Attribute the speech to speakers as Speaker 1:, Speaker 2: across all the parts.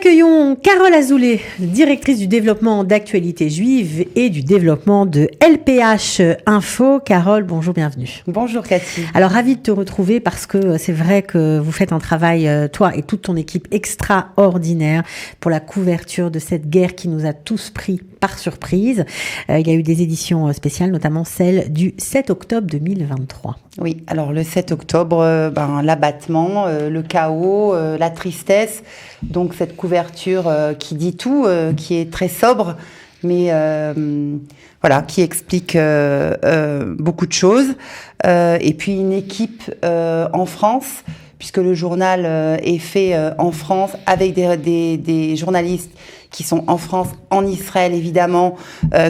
Speaker 1: accueillons Carole Azoulay, directrice du développement d'actualité juive et du développement de LPH Info. Carole, bonjour, bienvenue.
Speaker 2: Bonjour Cathy.
Speaker 1: Alors, ravie de te retrouver parce que c'est vrai que vous faites un travail, toi et toute ton équipe, extraordinaire pour la couverture de cette guerre qui nous a tous pris par surprise. Il y a eu des éditions spéciales, notamment celle du 7 octobre 2023.
Speaker 2: Oui, alors le 7 octobre, l'abattement, le chaos, la tristesse, donc cette couverture qui dit tout, qui est très sobre, mais qui explique beaucoup de choses. Et puis une équipe en France, puisque le journal est fait en France avec des journalistes qui sont en France, en Israël évidemment,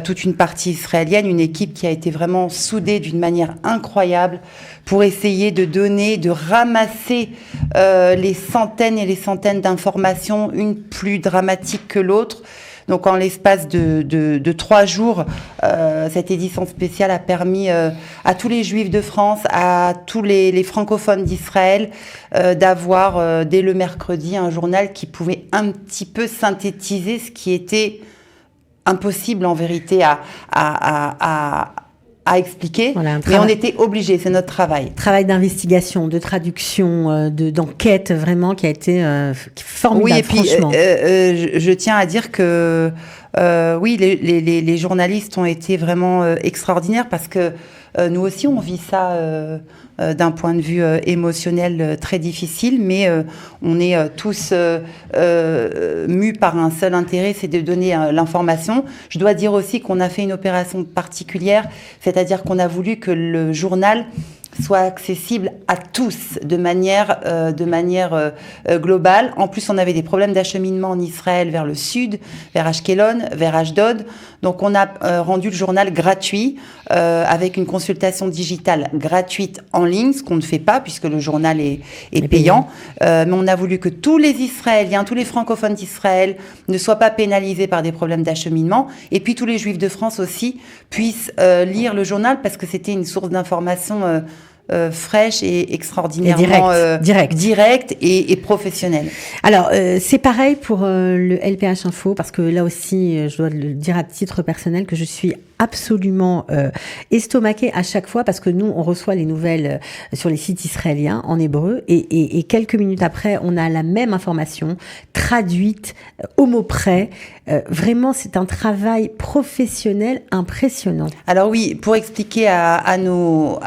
Speaker 2: toute une partie israélienne, une équipe qui a été vraiment soudée d'une manière incroyable pour essayer de donner, de ramasser les centaines et les centaines d'informations, une plus dramatique que l'autre. Donc en l'espace de 3 jours, cette édition spéciale a permis à tous les Juifs de France, à tous les francophones d'Israël, d'avoir dès le mercredi un journal qui pouvait un petit peu synthétiser ce qui était impossible en vérité à expliquer, voilà, mais on était obligés, c'est notre travail.
Speaker 1: Travail d'investigation, de traduction, d'enquête, vraiment, qui a été formidable,
Speaker 2: oui, et puis,
Speaker 1: franchement.
Speaker 2: Je tiens à dire que, oui, les journalistes ont été vraiment extraordinaires parce que nous aussi, on vit ça d'un point de vue émotionnel très difficile, mais on est tous mus par un seul intérêt, c'est de donner l'information. Je dois dire aussi qu'on a fait une opération particulière, c'est-à-dire qu'on a voulu que le journal soit accessible à tous de manière globale. En plus, on avait des problèmes d'acheminement en Israël vers le sud, vers Ashkelon, vers Ashdod. Donc, on a rendu le journal gratuit avec une consultation digitale gratuite en ligne, ce qu'on ne fait pas puisque le journal est payant. Mais on a voulu que tous les Israéliens, tous les francophones d'Israël ne soient pas pénalisés par des problèmes d'acheminement. Et puis, tous les Juifs de France aussi puissent lire le journal parce que c'était une source d'information fraîche et extraordinairement direct et professionnel.
Speaker 1: Alors, c'est pareil pour le LPH Info, parce que là aussi, je dois le dire à titre personnel, que je suis absolument estomaquée à chaque fois, parce que nous, on reçoit les nouvelles sur les sites israéliens en hébreu, et quelques minutes après, on a la même information traduite au mot près. Vraiment, c'est un travail professionnel impressionnant.
Speaker 2: Alors oui, pour expliquer à nos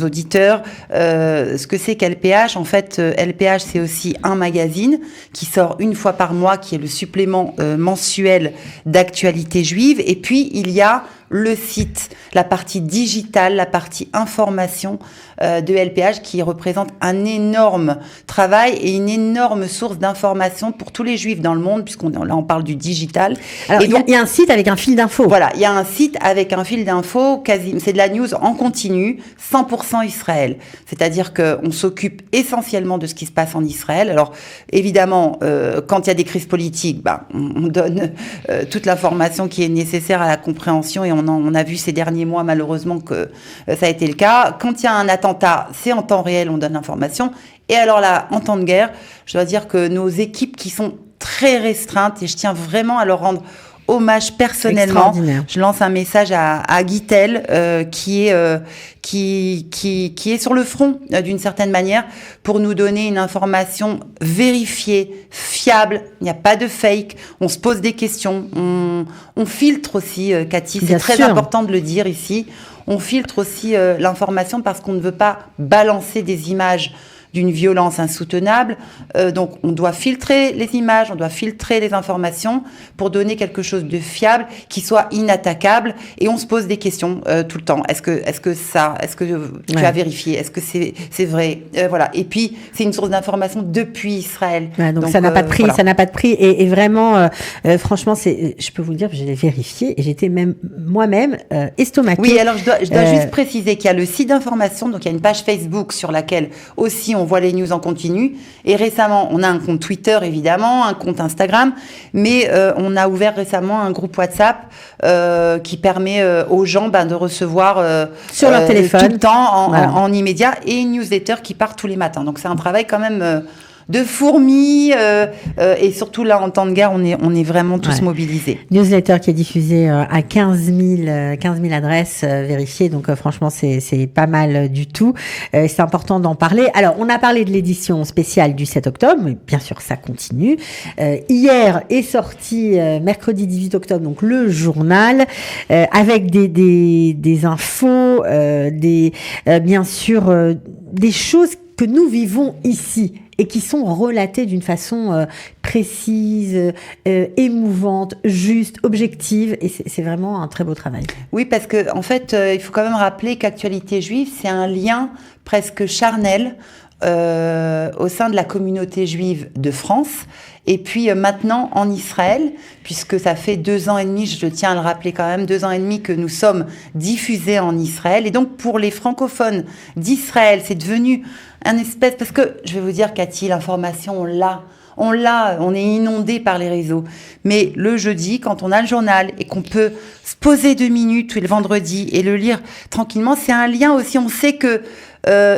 Speaker 2: auditeurs ce que c'est qu'LPH, en fait, LPH, c'est aussi un magazine qui sort une fois par mois, qui est le supplément mensuel d'actualité juive, et puis il y a le site, la partie digitale, la partie information de LPH qui représente un énorme travail et une énorme source d'information pour tous les Juifs dans le monde, là on parle du digital.
Speaker 1: Alors il y a un site avec un fil d'infos.
Speaker 2: Voilà, il y a un site avec un fil d'infos, c'est de la news en continu, 100% Israël. C'est-à-dire qu'on s'occupe essentiellement de ce qui se passe en Israël. Alors évidemment, quand il y a des crises politiques, on donne toute l'information qui est nécessaire à la compréhension, et on a vu ces derniers mois malheureusement que ça a été le cas. Quand il y a un attentat, c'est en temps réel, on donne l'information. Et alors là, en temps de guerre, je dois dire que nos équipes qui sont très restreintes, et je tiens vraiment à leur rendre hommage personnellement. Je lance un message à Guitel qui est sur le front d'une certaine manière pour nous donner une information vérifiée, fiable. Il n'y a pas de fake. On se pose des questions. On filtre aussi, Cathy. C'est très important de le dire ici. On filtre aussi l'information parce qu'on ne veut pas balancer des images d'une violence insoutenable. Donc, on doit filtrer les images, on doit filtrer les informations pour donner quelque chose de fiable, qui soit inattaquable. Et on se pose des questions tout le temps. Est-ce que tu as vérifié? Est-ce que c'est vrai? Voilà. Et puis, c'est une source d'information depuis Israël.
Speaker 1: Ouais, donc ça n'a pas de prix, voilà. Ça n'a pas de prix. Et vraiment, franchement, je peux vous le dire, je l'ai vérifié et j'étais même moi-même estomaquée.
Speaker 2: Oui, alors je dois juste préciser qu'il y a le site d'information, donc il y a une page Facebook sur laquelle aussi on voit les news en continu. Et récemment, on a un compte Twitter, évidemment, un compte Instagram, mais on a ouvert récemment un groupe WhatsApp qui permet aux gens de recevoir
Speaker 1: sur leur téléphone
Speaker 2: tout le temps en immédiat, et une newsletter qui part tous les matins. Donc c'est un travail quand même de fourmis. Et surtout là, en temps de guerre, on est vraiment tous mobilisés.
Speaker 1: Newsletter qui est diffusé à 15 000 adresses vérifiées. Donc franchement, c'est pas mal du tout. C'est important d'en parler. Alors, on a parlé de l'édition spéciale du 7 octobre, mais bien sûr, ça continue. Hier est sorti, mercredi 18 octobre, donc le journal, avec des infos, bien sûr, des choses que nous vivons ici et qui sont relatées d'une façon précise, émouvante, juste, objective. Et c'est vraiment un très beau travail.
Speaker 2: Oui, parce que en fait, il faut quand même rappeler qu'Actualité juive, c'est un lien presque charnel au sein de la communauté juive de France. Et puis maintenant en Israël, puisque ça fait 2 ans et demi, je tiens à le rappeler quand même, 2 ans et demi que nous sommes diffusés en Israël. Et donc pour les francophones d'Israël, c'est devenu un espèce... Parce que, je vais vous dire, Cathy, l'information, on est inondé par les réseaux. Mais le jeudi, quand on a le journal et qu'on peut se poser 2 minutes, ou le vendredi, et le lire tranquillement, c'est un lien aussi. On sait que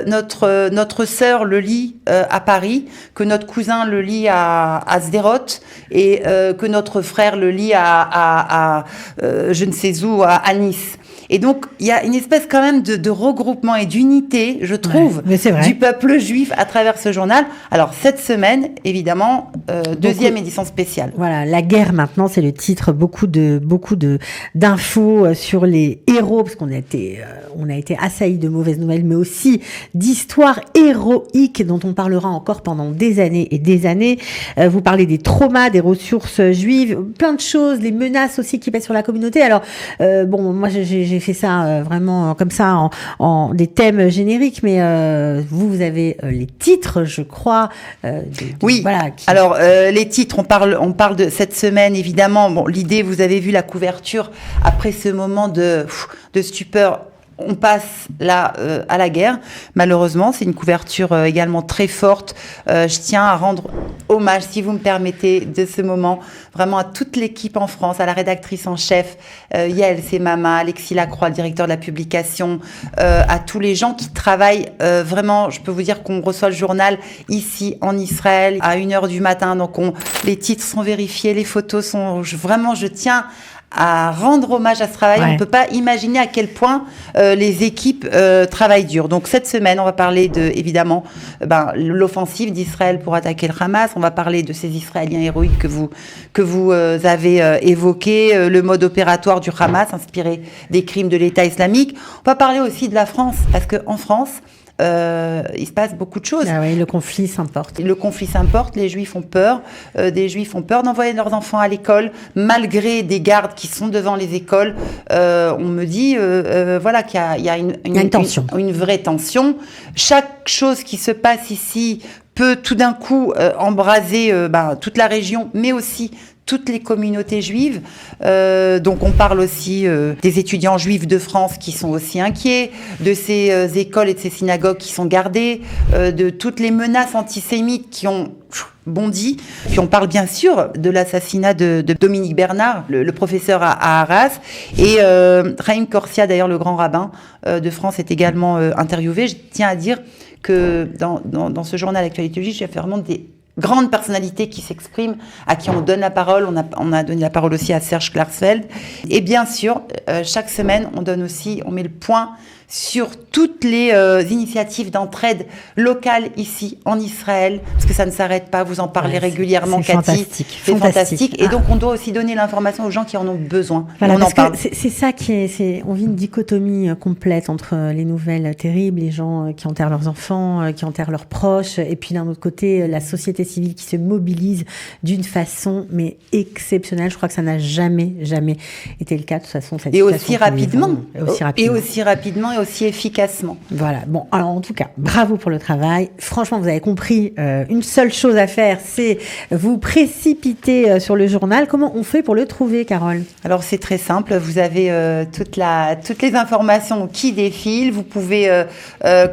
Speaker 2: notre sœur le lit à Paris, que notre cousin le lit à Sderot, et que notre frère le lit à je ne sais où, à Nice. Et donc, il y a une espèce quand même de regroupement et d'unité, je trouve, du peuple juif à travers ce journal. Alors, cette semaine, évidemment, deuxième édition spéciale.
Speaker 1: Voilà, la guerre maintenant, c'est le titre. Beaucoup d'infos sur les héros, parce qu'on a été assaillis de mauvaises nouvelles, mais aussi d'histoires héroïques dont on parlera encore pendant des années et des années. Vous parlez des traumas, des ressources juives, plein de choses, les menaces aussi qui pèsent sur la communauté. Alors, moi, j'ai fait ça vraiment comme ça en des thèmes génériques, mais vous avez les titres, je crois.
Speaker 2: Oui. Voilà, alors les titres, on parle de cette semaine évidemment. Bon, l'idée, vous avez vu la couverture après ce moment de stupeur. On passe là à la guerre. Malheureusement, c'est une couverture également très forte. Je tiens à rendre hommage, si vous me permettez, de ce moment, vraiment à toute l'équipe en France, à la rédactrice en chef, Yael Semama, Alexis Lacroix, le directeur de la publication, à tous les gens qui travaillent vraiment. Je peux vous dire qu'on reçoit le journal ici en Israël à 1h du matin. Donc les titres sont vérifiés, les photos sont... Je tiens à rendre hommage à ce travail. On ne peut pas imaginer à quel point les équipes travaillent dur. Donc cette semaine, on va parler évidemment l'offensive d'Israël pour attaquer le Hamas. On va parler de ces Israéliens héroïques que vous avez évoqués, le mode opératoire du Hamas inspiré des crimes de l'État islamique. On va parler aussi de la France, parce qu'en France, il se passe beaucoup de choses.
Speaker 1: Ah oui, le conflit s'importe.
Speaker 2: Le conflit s'importe, les Juifs ont peur. Des Juifs ont peur d'envoyer leurs enfants à l'école, malgré des gardes qui sont devant les écoles. On me dit qu'il y a une tension. Une vraie tension. Chaque chose qui se passe ici peut tout d'un coup embraser toute la région, mais aussi toutes les communautés juives. Donc on parle aussi des étudiants juifs de France qui sont aussi inquiets, de ces écoles et de ces synagogues qui sont gardées, de toutes les menaces antisémites qui ont bondi. Puis on parle bien sûr de l'assassinat de Dominique Bernard, le professeur à Arras. Et Chaim Corsia, d'ailleurs le grand rabbin de France, est également interviewé. Je tiens à dire que dans ce journal Actualité juive, j'ai fait vraiment des grandes personnalités qui s'expriment, à qui on donne la parole. On a donné la parole aussi à Serge Klarsfeld. Et bien sûr, chaque semaine, on met le point sur toutes les initiatives d'entraide locales ici en Israël, parce que ça ne s'arrête pas, vous en parlez régulièrement, Cathy. C'est fantastique. Et donc on doit aussi donner l'information aux gens qui en ont besoin.
Speaker 1: Voilà, parce que c'est ça on vit une dichotomie complète entre les nouvelles terribles, les gens qui enterrent leurs enfants, qui enterrent leurs proches, et puis d'un autre côté, la société civile qui se mobilise d'une façon mais exceptionnelle. Je crois que ça n'a jamais été le cas de toute façon.
Speaker 2: Et aussi rapidement. Et aussi efficacement.
Speaker 1: Voilà. Bon, alors en tout cas, bravo pour le travail. Franchement, vous avez compris, une seule chose à faire, c'est vous précipiter sur le journal. Comment on fait pour le trouver, Carole ?
Speaker 2: Alors c'est très simple. Vous avez toutes les informations qui défilent. Vous pouvez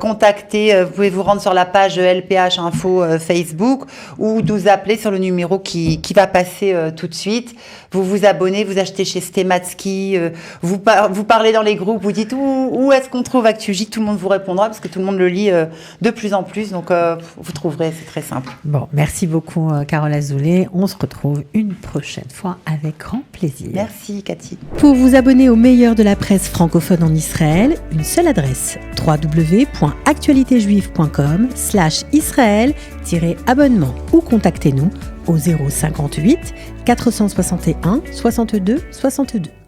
Speaker 2: contacter, vous pouvez vous rendre sur la page LPH Info Facebook ou nous appeler sur le numéro qui va passer tout de suite. Vous vous abonnez, vous achetez chez Stematsky, vous parlez dans les groupes, vous dites où est-ce qu'on trouve ActuJ, tout le monde vous répondra parce que tout le monde le lit de plus en plus. Donc, vous trouverez, c'est très simple.
Speaker 1: Bon, merci beaucoup, Carole Azoulay. On se retrouve une prochaine fois avec grand plaisir.
Speaker 2: Merci, Cathy.
Speaker 1: Pour vous abonner au meilleur de la presse francophone en Israël, une seule adresse, www.actualitéjuive.com/israël-abonnement ou contactez-nous au 058 461 62 62.